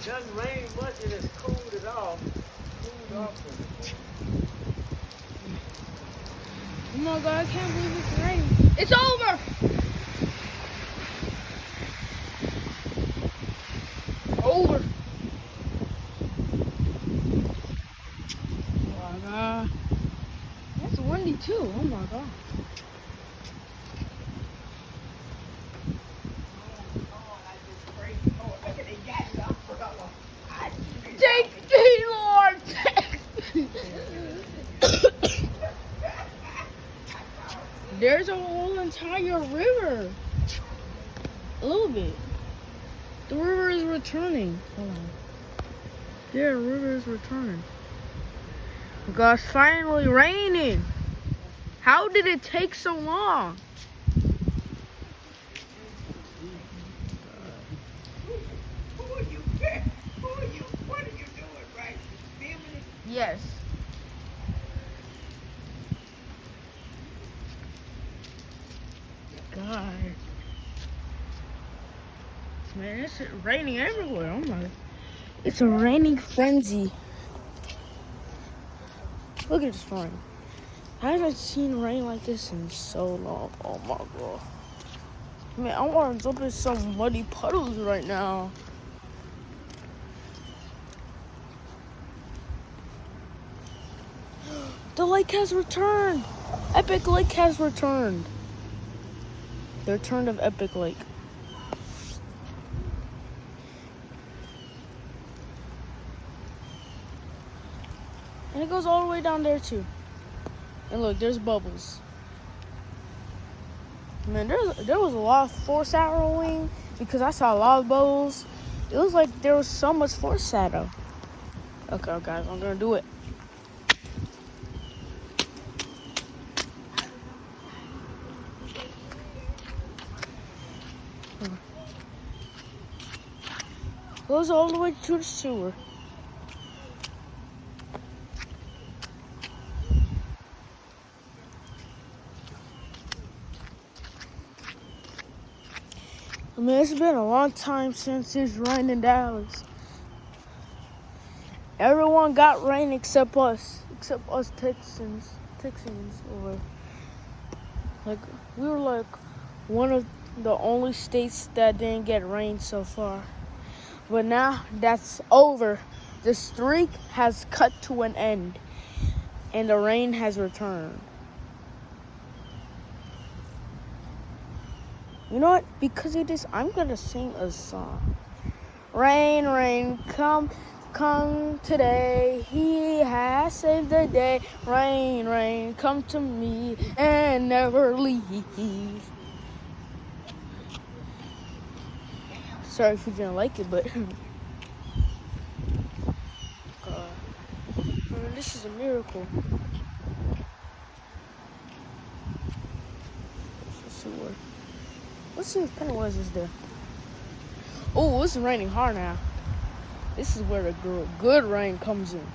Doesn't rain much and it's cooled it off. Cooled off. Oh my God, I can't believe it's raining. It's over! Over. Oh my God. That's windy too. Oh my God. Thank thee, Lord. There's a whole entire river. A little bit. The river is returning. Hold on. Yeah, the river is returning. Because it's finally raining. How did it take so long? Who are you? Who are you? What are you doing, right? Filming it? Yes. God. Man, it's raining everywhere. Oh my. It's a raining frenzy. Look at this rain. I haven't seen rain like this in so long. Oh my God. Man, I want to jump in some muddy puddles right now. The lake has returned. Epic Lake has returned. The return of Epic Lake. And it goes all the way down there too. And look, there's bubbles. Man, there was a lot of force arrowing because I saw a lot of bubbles. It was like there was so much force shadow. Okay, guys, I'm gonna do it. Goes all the way to the sewer. I mean, it's been a long time since it's rained in Dallas. Everyone got rain except us Texans. Or like we were like one of the only states that didn't get rain so far. But now that's over. The streak has cut to an end, and the rain has returned. You know what? Because of this, I'm gonna sing a song. Rain, rain, come today. He has saved the day. Rain, rain, come to me and never leave. Sorry if you didn't like it, but this is a miracle. Let's see if Pennywise is there. Oh, it's raining hard now. This is where the good rain comes in.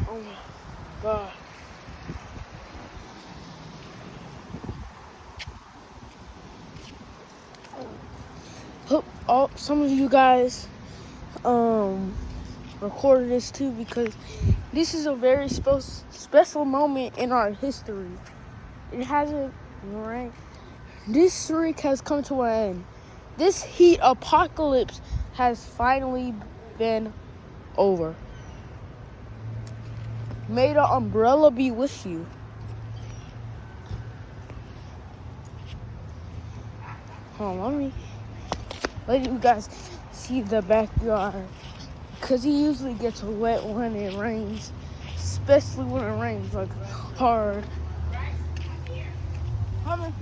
Oh my God. Hope some of you guys recorded this too because this is a very special moment in our history. It hasn't rained. This streak has come to an end. This heat apocalypse has finally been over. May the umbrella be with you. Hold on, let you guys see the backyard. Because he usually gets wet when it rains. Especially when it rains, like, hard. Come on.